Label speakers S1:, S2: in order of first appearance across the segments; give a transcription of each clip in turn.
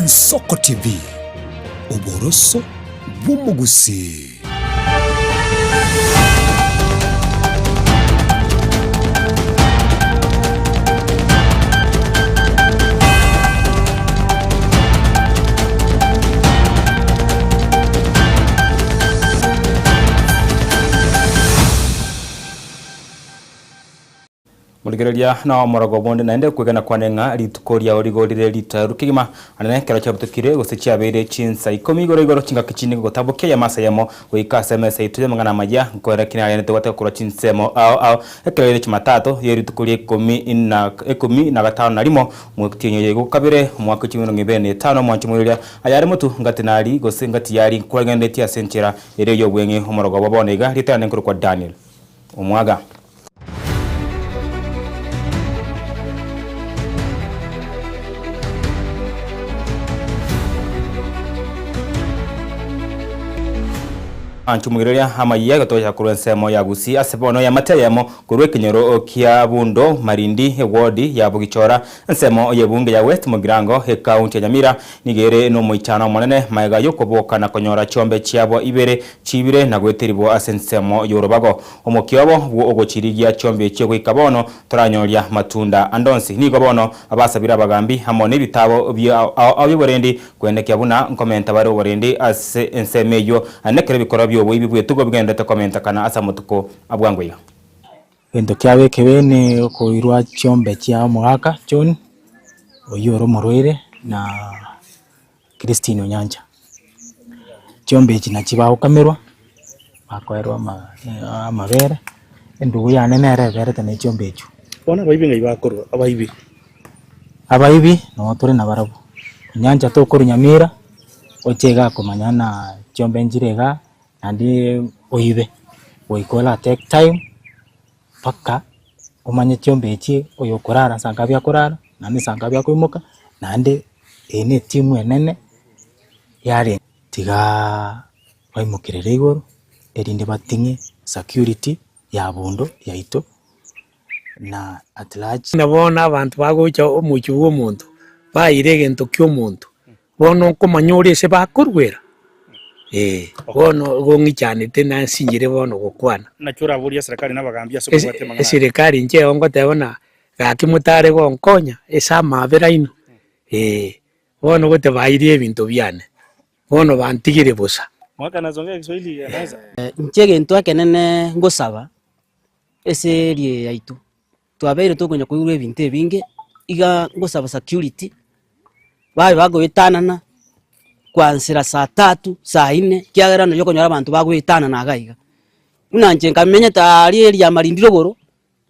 S1: Ensoko TV, uboroso bw'umugusi.
S2: Muligereria na morogo bonde naende kwegana kwanenga ritukoria origorire rita rukigima anene kero cyabutukire gusechya bere chinsa 10 igoro chinga kichini gotabuke ya masa yamo goika SMS ituje mangana maya kwera kinaya nete wate kura chinsemo au ekero chimatato ye ritukoria 10 na gatano narimo mwekitinyo yego kabire mwaka 2025 mwanchi muriria ayari mutu ngatinari gosengati yari kwagendetia senchera ere yo bwenge omorogo babonega ritane nkuru kwa Daniel omwaga Anchumugireria amayiya gatoya kurensemo ya gusi asebono ya mateyemo kurwe kinyoro kia bundo marindi wodi ya bugichora nsemo yebunge ya West Mugirango he county ya Nyamira nigere no moichana monene maiga yokoboka na konyora chombe chiabo ibere chibire na gweteribwo asensemo yorobago omokiobo bwo ogochirigia chombe chyo gwikabono toranyoria matunda andonsi nigo bono abasabira bagambi hamone bitabo bya abiborendi kwendekya buna nkomenta bari oborendi ase ensemeyo anekere bikora byo bwe tugo bigenda komenta kana asa mutuko abwangwe
S3: endo kyawe kebene ko irwa chombe kya mwaka John oyoro morwere na Christine Nyanja chombe kina kibaho kamerwa akoerwa amabere endo yana nere bere tane chombe ekyo
S4: bona bayibi ngai bakorwa
S3: abayibi no tore na barabo Nyanja to kuri Nyamira ochega komanyana chombe njirega andi oyibe oikola take time paka umanye chombe echi oyokorara sanga bya korara nani sanga bya kwimuka nande ene timu enene yari tiga baimukirere igoro erinde batinge security ya bundo yaito na at large
S4: nabona abantu bagocha omuchi w'omuntu bayirege ntokyo omuntu bono komanyore se bakorwera bono gongi cyane tena singire bono gokwana
S5: nachura buriya serikali n'abagambya soko batemanga
S4: serikali nje ongo tabona gakimutare gonkonya esama beraino bono gote bayirie bintu byane bono bantigire busa
S5: mwaka nazongea Kiswahili anaza
S6: nchege ntu akenene ngosaba eserie yaitu twabeire tokonya kuyure binte binge iga ngosaba security bagoyetanana kwansira saa 3 saa 4 kyagera no yokonyora abantu bagwitana na gaiga unanje nkamenya tari eri ya marindiro goro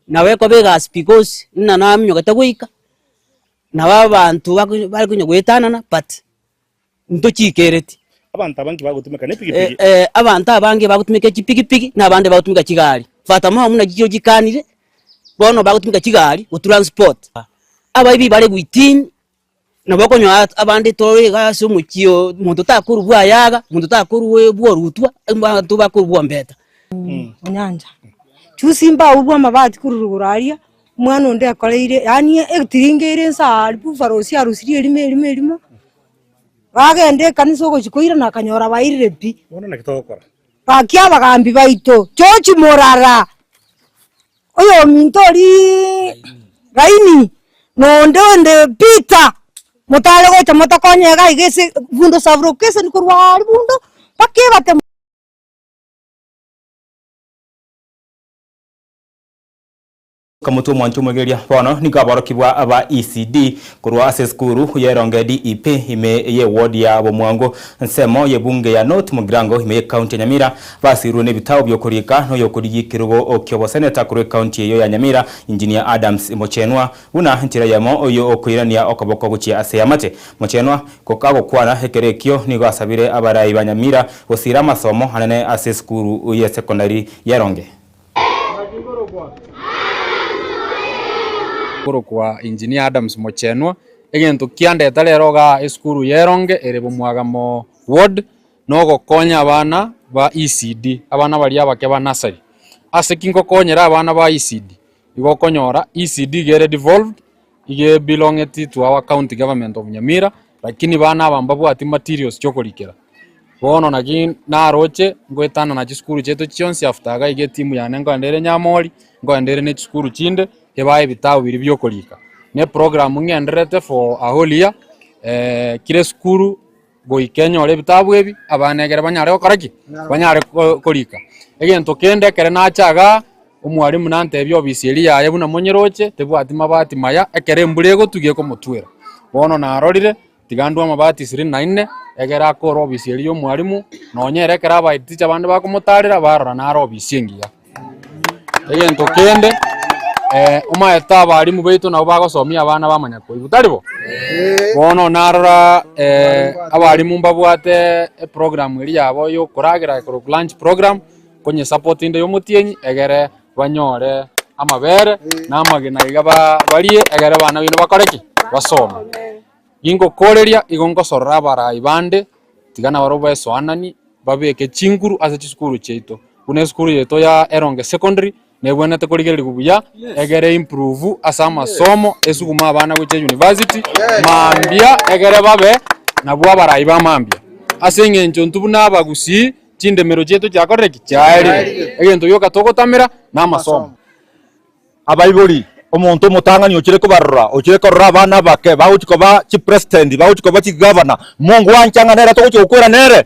S6: nawe ko bega because nna namyo gatagwika na babantu bari kunyo gwitana but ntokikereti
S5: abantu abangi bagutumika nepigipigi
S6: abantu abangi bagutumika kipigipigi na abandi bagutumika kigali fata mo muna giyo gikanire bono bagutumika kigali o transport abayibi bare gwitini nabakonyo abandi tore gaso mukio muntu takuru bwayaga muntu takuru webwo rutwa abantu bakuru bwombeta
S7: Nyanja chusimba ubwo mabati kururuguraria mwana onde akoreire yani etiringire sa bufarosi arusiri limo bagende kanisa go chikoira na kanyora bairire pi
S5: bona nakitokora
S7: bakia bagambi baito chochi morara oyo mintori gaini no ndonde pita mutale gocha mutakonyega igese bundo savro kese nikurwa bundo pakebate
S2: kamutu mwanchu mugeria bono nikabarokibwa aba ECD kurwa aseskuru yeronge DEP ime ye ward ya bomwango nsemo ye bunge ya North Mugirango ime ye county ya Nyamira basiru ne bitabo byokurika no yokurigikirwo okyobo senator kurwe county yo ya Nyamira engineer Adams Mochenwa una ntira yamo oyo okwirania okoboko guchi aseyamate Mochenwa kokago kwana hekerekyo nigo asabire abarayi ba Nyamira osira masomo hanene aseskuru ye secondary yeronge
S8: kwa engineer Adams Mochenwa egento kiandeta rero ga esukuru yeronge ere bomwagamo ward no gokonya abana ba ECD abana bali abake ba nursery ase kingo konyera abana ba ECD igokonyora ECD gere devolved ige belonged to our county government of Nyamira lakini bana bambabu ati materials chokorikera bono nagi naroche ngwetana na chisukuru chetu chionsi after ga ige timu ya nengo ndere nyamori ngo ndere ne chisukuru chinde hebaye bitabu biri byokorika ne program ngenderete for a whole year kire skuru goikenya ole bitabu ebi abanegere banyare okoraki banyare korika egento kende kere nachaga umwarimu nantebyo obisieri yaye buna monyeroche tebwati mabati maya ekere mburego tugiye ko mutwera bono narorire tigandwa mabati 24 egera akoro obisieri yo mwarimu nonyere kera abaiticha bande bakomutarira barora naro obisiengiya egento kende umaeta abarimu baitu nabo bagosomia abana bamanya koibutaribo bono narora abarimu mbabwate program iri yabo yo kuragira ko lunch program konye support inde yo mutienyi egere banyore amabere namagina igaba barie egere bana bino bakoreki basoma ingo koreria igongo sorra bara ibande tigana baroba soanani babeke chinguru ase chisukuru cheito une skuru yeto ya Eronge secondary nebwana tekorigereri kubuya egere improve asa masomo esuguma abana gwe university mambia egere babe nabwa bara iba mambia ase ngenjo ntubuna abagusi chindemero cheto chakoreki chaeri egento yoka togotamira na masomo
S9: abaibori omuntu mutangani okire korora abana bake bawuchiko ba chi president bawuchiko ba chi governor mungu wanchanga nera togochokora nere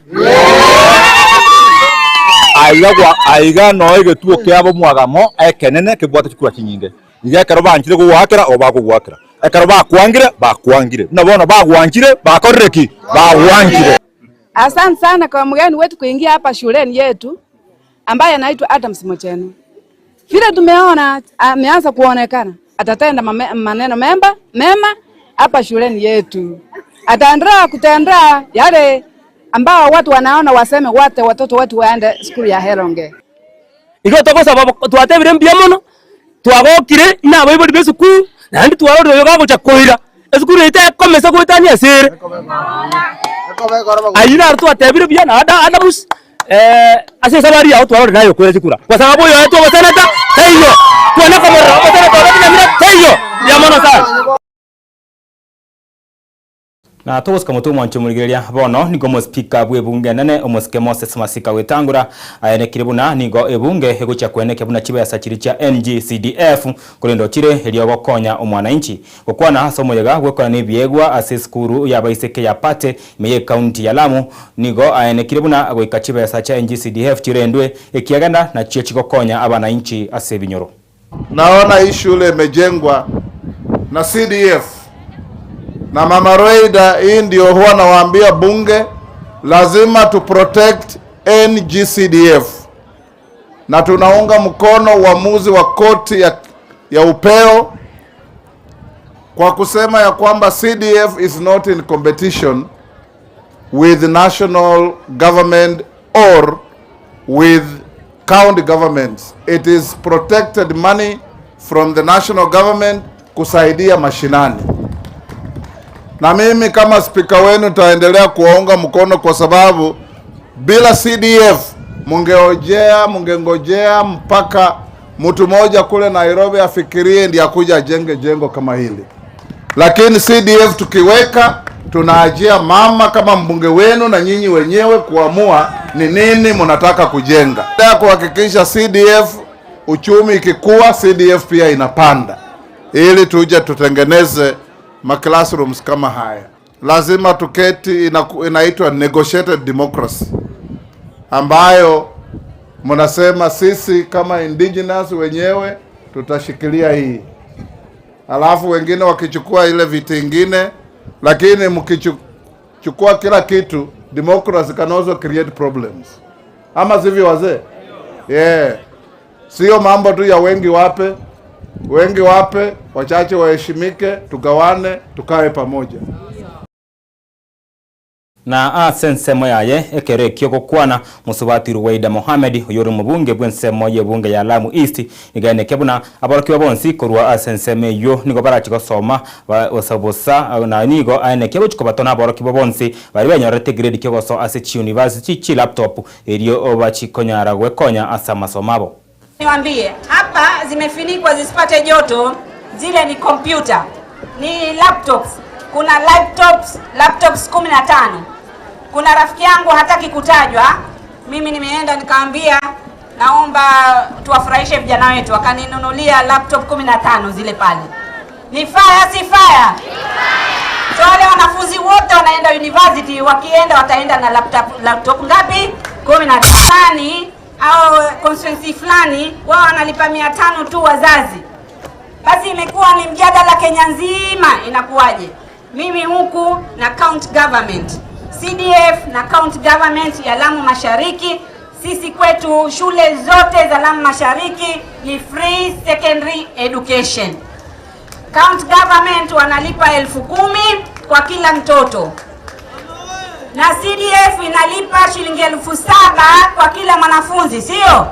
S9: aiga no igetuo kiabo mwagamo ekenene kibwate chikura chinyinge igekero banchire gugwakira obagugwakira ekero bakwangire nabona bagwanchire bakoreki bagwanchire.
S10: Asante sana kwa mgeni wetu kuingia hapa shuleni yetu ambaye anaitwa Adams Mocheno. Vile tumeona ameanza kuonekana atatenda maneno mema hapa shuleni yetu. Ataendelea kutendea yale ambao watu wanaona waseme wote watoto wetu waende skuli ya Eronge.
S11: Iko tokosa baba twatebire mbia muno twagokire ina bayibodi besuku nandi twaroro yoga gocha koira skuli ite komesa gwetania sere ayina twatebire bia na ada bus ase sabari ya twaroro nayo koira chikura kwa sababu yo eto wasanata tayo tuana komora wasanata tayo ya mono sana
S2: na togoska mutu mwancho murigeria bono nigo mo speaker bwe bunge nene omoske Moses Masika wetangura ayene kiribuna nigo ebunge egocha kweneke buna chiba ya sachiri cha NGCDF kulendo chire elio gokonya omwananchi gokwana hasomo yega gwekona ne biegwa ase skuru ya baiseke ya pate meye county ya Lamu nigo ayene kiribuna goika chiba ya sacha NGCDF chirendwe ekiagana na chie chigokonya abananchi ase binyoro.
S12: Naona hii shule imejengwa na CDF na Mama Roida, hii ndio huwa nawaambia bunge lazima tu protect NGCDF, na tunaunga mkono uamuzi wa koti ya upeo kwa kusema ya kwamba CDF is not in competition with national government or with county governments. It is protected money from the national government kusaidia mashinani. Na mimi kama speaker wenu taendelea kuwaunga mkono kwa sababu bila CDF mungengojea mpaka mtu moja kule Nairobi afikirie ndiye akuja ajenge jengo kama hili. Lakini CDF tukiweka tunaajia mama kama mbunge wenu na nyinyi wenyewe kuamua ni nini mnataka kujenga. Nataka kuhakikisha CDF uchumi ikikua CDF pia inapanda ili tuje tutengeneze classrooms kama haya. Lazima tuketi, inaitwa negotiated democracy, ambayo mnasema sisi kama indigenous wenyewe tutashikilia hii, alafu wengine wakichukua ile viti ingine, lakini mkichukua kila kitu, democracy can also create problems. Ama sivyo wazee? Sio mambo tu ya wengi wape, wachache waheshimike, tugawane, tukae pamoja.
S2: Na sensemo yaye ekere kioko kwana musubati Ruwaida Mohamed yori mubunge bwensemo ye bunge ya Lamu East igane kebuna aborokiwa bonsi korwa senseme yo nigo barachiko soma wasabosa na nigo ane kebo chiko batona aborokiwa bonsi bari banyorete grade kioko so ase university chi laptop eriyo obachikonyara gwekonya asa masomabo.
S13: Niwaambie hapa zimefinikwa zisipate joto, zile ni computer, ni laptops. kuna laptops 15. Kuna rafiki yangu hataki kutajwa, mimi nimeenda nikamwambia naomba tuwafurahishe vijana wetu, akaninunulia laptop 15 zile pale. Ni fire si fire? So wale wanafunzi wote wanaenda university, wakienda wataenda na laptop ngapi? 15. Au constituency fulani wao wanalipa 500 tu wazazi. Basi imekuwa ni mjadala Kenya nzima, inakuwaje? Mimi huku na county government, CDF na county government ya Lamu Mashariki, sisi kwetu shule zote za Lamu Mashariki ni free secondary education. County government wanalipa 10,000 kwa kila mtoto, na CDF inalipa shilingi 7,000 kwa kila mwanafunzi, sio?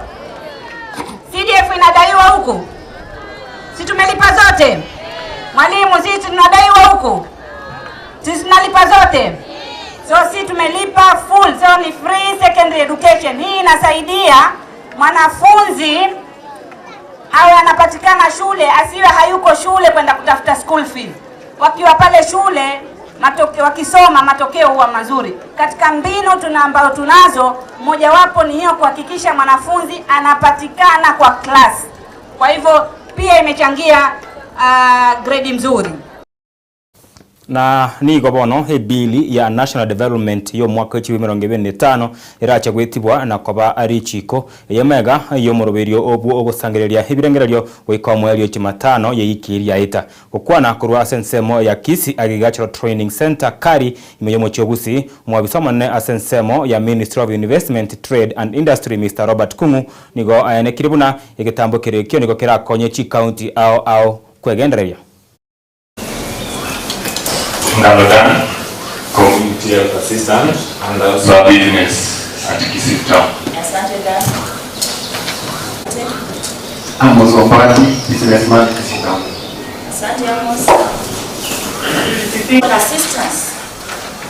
S13: CDF inadaiwa huku, si tumelipa zote? Mwalimu, sisi tunadaiwa huku, sisi tunalipa zote. So si tumelipa full, so ni free secondary education. Hii inasaidia mwanafunzi awe anapatikana shule, asiwe hayuko shule kwenda kutafuta school fees. Wakiwa pale shule, wakisoma matokeo huwa mazuri. Katika mbinu ambayo tunazo, mojawapo ni hiyo, kuhakikisha mwanafunzi anapatikana kwa class. Kwa hivyo pia imechangia grade mzuri.
S2: Na ni gobono he bili ya national development yo mwaka 2025 iracha gwetibwa na koba arichiko yemega yo muroberio obu ogusangereria hibirengererio wika mwelio Jumatano yeyikiria ita okwana kurwa sensemo ya Kisii Agricultural Training Center kari imeyomo chogusi mwabisomane asensemo ya Ministry of Investment, Trade and Industry Mr. Robert Kung'u nigo ayane kiribuna igitambo kirekio nigo kirakonye chi county au kwegendereria
S14: community health assistant and also business at Kisii Town.
S15: Amos Wapati, businessman Kisii Town.
S16: Assistance,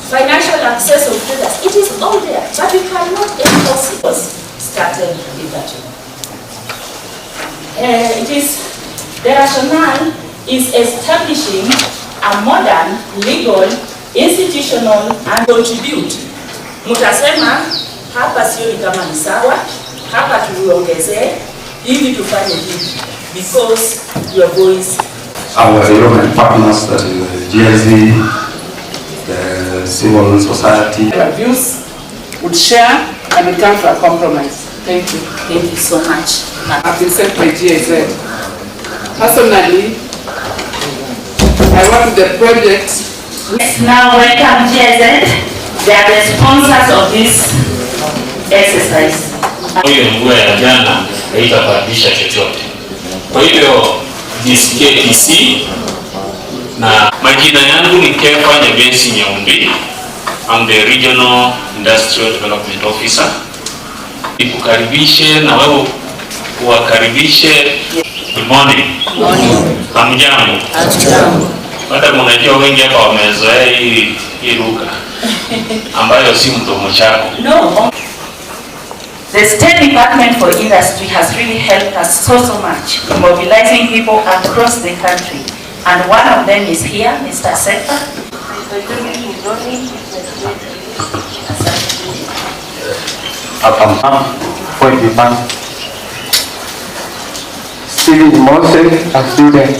S16: financial access of traders, it is all there, but we cannot enforce it. Started with that. The rationale is establishing a modern, legal, institutional and contribute. Mutasema hapa sio ni kama ni sawa, hapa tuongezee ili tufanye hivi because your voice.
S15: Our European partners, that is the GSV, the civil society.
S16: Our views would share and we come to a compromise. Thank you. Thank you so much.
S17: I've been sent by GSV. Personally, I want the project.
S16: Let's now welcome GSZ. They are the sponsors of this exercise.
S14: Hiyo mvua ya jana haitapandisha chochote. Kwa hivyo jisikie Kisii, na majina yangu ni Kefa Nyebensi Nyaumbi. I'm the Regional Industrial Development Officer. Nikukaribishe na wewe uwakaribishe. Good morning. Hamjambo. Hata mnajua wengi hapa wamezoea hii lugha ambayo si mdomo chako.
S16: No. The State Department for Industry has really helped us so much in mobilizing people across the country. And one of them is here, Mr. Sefa.
S15: Steven Moses, a student.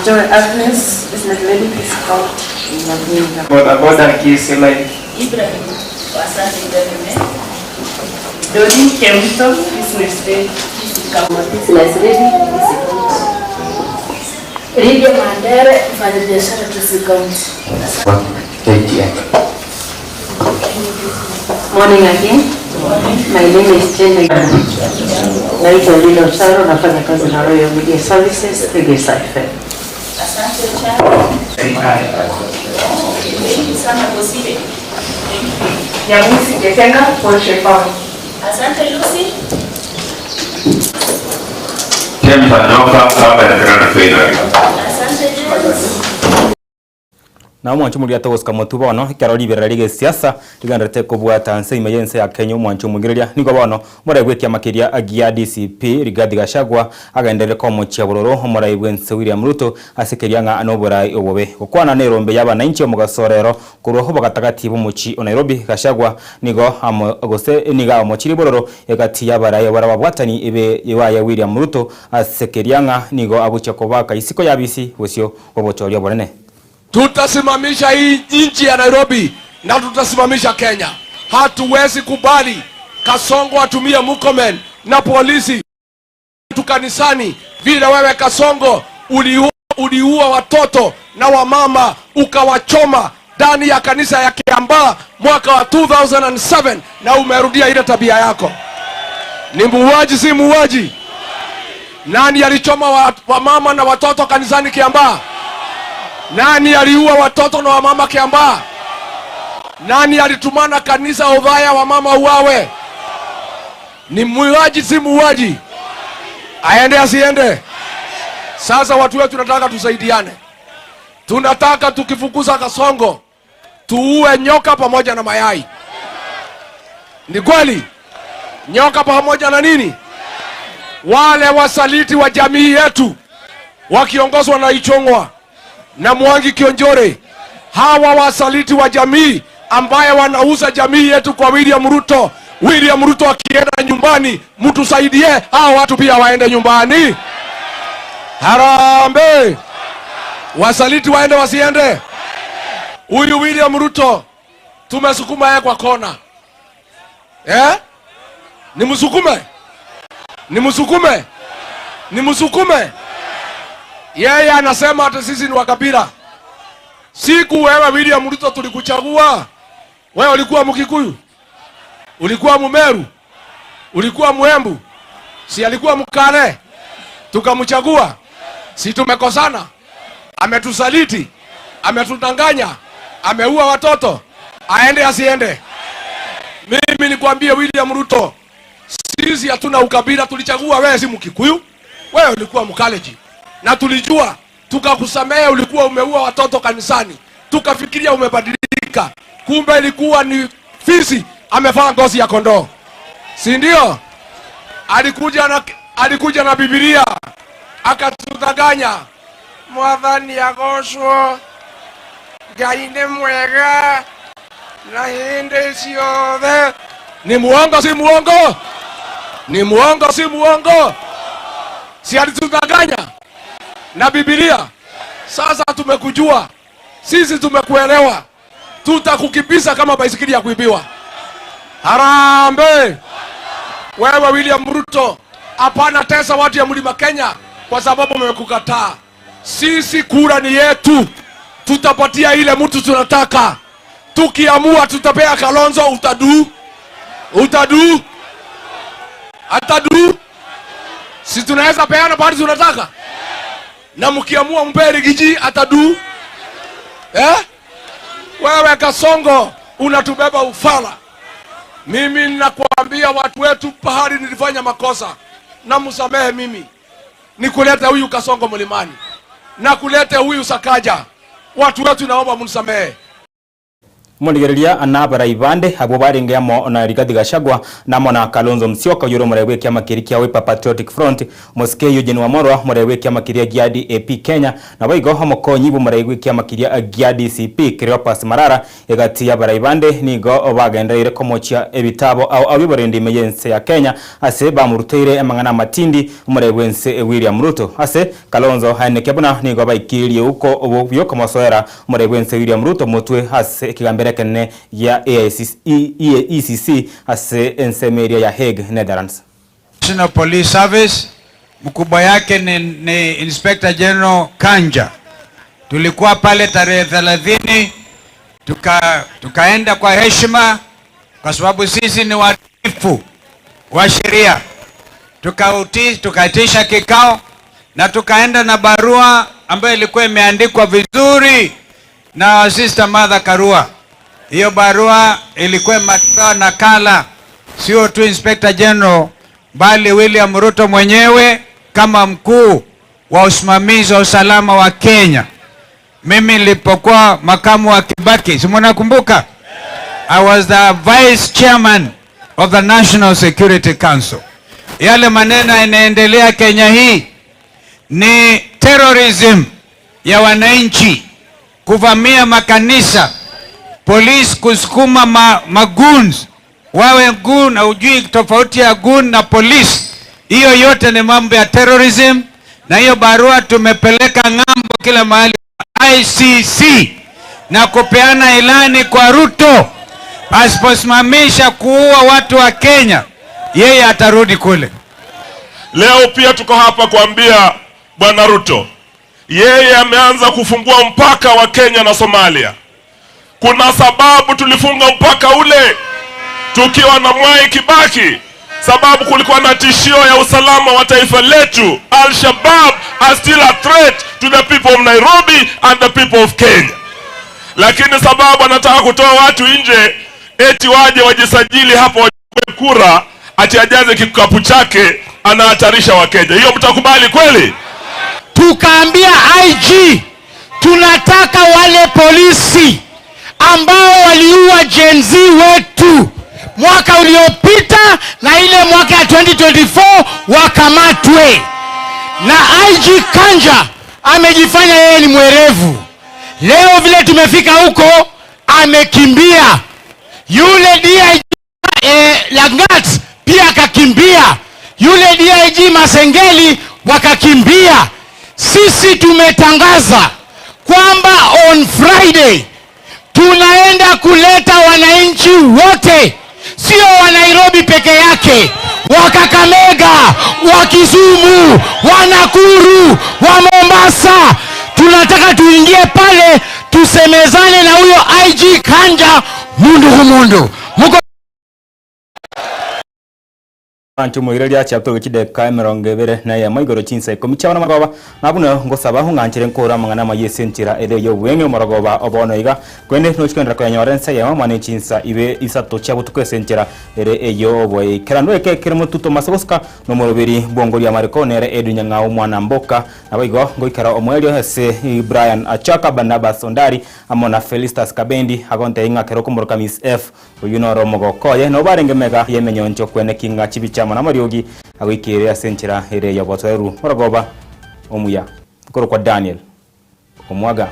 S18: Joy Agnes, business lady, is called
S3: Boda Kisii line.
S16: Ibrahim, asante Ibrahim.
S18: Dodi Kemto, business lady, business lady,
S16: Lydia Mandere, mfanya biashara Kisii County.
S18: Morning again. My name is Jenny. Naitwa Lilo Charo, nafanya kazi na Royal Media Services, Tegesa FM.
S16: Asante Charo. Thank you sana Bosire.
S18: Nyamusi Ketenga, Porsche Farm.
S16: Asante Lucy.
S14: Kempa Noka, hapa ya Grand Final.
S16: Asante James.
S2: na mwancho muri atawuska mutuba ono karoli berarige siasa ligandate kubwata nse imeyense ya Kenya mwancho mugireria nigo bono muregwekia makiria agia DCP Rigathi Gachagua agendere ko mucia buroro muregwense William Ruto asekeria nga anoborai obobe gukwana ne rombe yaba na inchi omugasorero kuroho bagatagati bumuchi o Nairobi. Gachagua nigo amogose niga omuchiri buroro egati yabaraye barababwatani ebe yewaya William Ruto asekeria nga nigo abucha kobaka isiko yabisi wosio obochorio borene.
S19: Tutasimamisha hii nchi ya Nairobi na tutasimamisha Kenya. Hatuwezi kubali Kasongo atumie Murkomen na polisi tukanisani vile wewe Kasongo uliua watoto na wamama ukawachoma ndani ya kanisa ya Kiambaa mwaka wa 2007 na umerudia ile tabia yako. Ni muuaji si muuaji? Nani alichoma wamama na watoto kanisani Kiambaa? Nani aliua watoto na wamama Kiambaa? Nani alitumana kanisa Othaya wamama uawe? Ni muuaji si muuaji? Aende asiende? Sasa watu wetu tunataka tusaidiane. Tunataka tukifukuza Kasongo tuue nyoka pamoja na mayai. Ni kweli? Nyoka pamoja na nini? Wale wasaliti wa jamii yetu wakiongozwa na Ichong'wa na Mwangi Kionjore, hawa wasaliti wa jamii ambaye wanauza jamii yetu kwa William Ruto. William Ruto akienda nyumbani, mtu saidie hawa watu pia waende nyumbani. Harambe! Wasaliti waende wasiende? Huyu William Ruto tumesukuma yeye kwa kona. Nimsukume? Nimsukume? Nimsukume? Yeye anasema hata sisi ni wakabila. Siku wewe William Ruto tulikuchagua, wewe ulikuwa Mkikuyu? Ulikuwa Mumeru? Ulikuwa Muembu? Si alikuwa Mkale? Tukamchagua. Si tumekosana? Ametusaliti, ametudanganya, ameua watoto. Aende asiende? Mimi nikwambie William Ruto, sisi hatuna ukabila. Tulichagua wewe si Mkikuyu, wewe ulikuwa Mkaleji. Na tulijua, tukakusamehe ulikuwa umeua watoto kanisani. Tukafikiria umebadilika. Kumbe ilikuwa ni fisi amevaa ngozi ya kondoo. Si ndio? Alikuja na Biblia akatudanganya. Mwathani agocwo, Ngai nĩ mwega na hĩndĩ ciothe. Ni muongo si muongo? Ni muongo si muongo? Si alitudanganya na Biblia? Sasa tumekujua, sisi tumekuelewa, tutakukimbiza kama baisikeli ya kuibiwa. Harambe! Wewe William Ruto, hapana tesa watu ya Mlima Kenya kwa sababu mmekukataa. Sisi kura ni yetu, tutapatia ile mtu tunataka. Tukiamua tutapea Kalonzo, utadu atadu. Si tunaweza peana bali tunataka. Na mkiamua Mberi Giji atadu. Wewe Kasongo unatubeba ufala. Mimi ninakuambia watu wetu, pahali nilifanya makosa na msamehe mimi. Nikulete huyu Kasongo mlimani na kulete huyu Sakaja. Watu wetu naomba mnisamehe.
S2: Muligereria anabara ibande abo barengeyamo na Rigathi Gachagua namo na Kalonzo Musyoka yoro murewe kya makiri kya Wiper Patriotic Front Mosike Eugene Wamalwa murewe kya makiri gya DAP Kenya na baigo homokonyi bu murewe kya makiri gya DCP Cleopas Marara egati ya bara ibande nigo bagendeire komochia ebitabo au abiborendi meyense ya Kenya ase bamurutoire amangana matindi murewe nse William Ruto ase Kalonzo hanekebuna nigo baikirie uko obyo komosoera murewe nse William Ruto mutwe ase kigambere kene ya EACC ase ensemeria ya Hague, Netherlands.
S20: National Police Service mkubwa yake ni Inspector General Kanja. Tulikuwa pale tarehe 30 tukaenda kwa heshima kwa sababu sisi ni watiifu wa sheria. Tukaitisha kikao na tukaenda na barua ambayo ilikuwa imeandikwa vizuri na Sister Mother Karua. Hiyo barua ilikuwa imetoa nakala sio tu Inspector General bali William Ruto mwenyewe kama mkuu wa usimamizi wa usalama wa Kenya. Mimi nilipokuwa makamu wa Kibaki, si mnakumbuka? I was the vice chairman of the National Security Council. Yale maneno yanaendelea Kenya hii ni terrorism ya wananchi, kuvamia makanisa, polisi kusukuma magoons wawe goon, na ujui tofauti ya goon na polisi. Hiyo yote ni mambo ya terrorism, na hiyo barua tumepeleka ng'ambo kila mahali ICC na kupeana ilani kwa Ruto. Asiposimamisha kuua watu wa Kenya, yeye atarudi kule.
S21: Leo pia tuko hapa kuambia Bwana Ruto, yeye ameanza kufungua mpaka wa Kenya na Somalia. Kuna sababu tulifunga mpaka ule tukiwa na Mwai Kibaki, sababu kulikuwa na tishio ya usalama wa taifa letu. Al-Shabaab are still a threat to the people of Nairobi and the people of Kenya. Lakini sababu anataka kutoa watu nje eti waje wajisajili hapo wachukue kura, ati ajaze kikapu chake, anahatarisha Wakenya. Hiyo mtakubali kweli?
S22: Tukaambia IG tunataka wale polisi ambao waliua Gen Z wetu mwaka uliopita na ile mwaka ya 2024 wakamatwe. Na IG Kanja amejifanya yeye ni mwerevu. Leo vile tumefika huko amekimbia. Yule DIG Langat pia akakimbia. Yule DIG Masengeli wakakimbia. Sisi tumetangaza kwamba on Friday tunaenda kuleta wananchi wote, sio wa Nairobi peke yake, wa Kakamega, wa Kisumu, wa Nakuru, wa Mombasa. Tunataka tuingie pale tusemezane na huyo IG Kanja mundu kumundu.
S2: Antu muireria chapto gikide kamera ngebere na ya maigoro chinsa komicha na magoba nabuna ngosaba hunganchire nkora mangana mayesenchira ede yo wenge morogoba obono iga kwene no chikendra kwa nyorensa ya mane chinsa ibe isato cha butukesenchira ere eyo boy kerano eke keremo tuto masoska no moroberi bongo ya marikone ere edu nyanga umwana mboka abaigo ngoikara omwelio hese Brian Achaka Barnabas Ondari amona Felistas Kabendi agonte inga keroko moroka Miss F uyuno romogo koye no barenge mega yemenyoncho kwene kinga chibicha na mariogi agikire asenchira ere ya botweru morogoba omuya koro kwa Daniel omwaga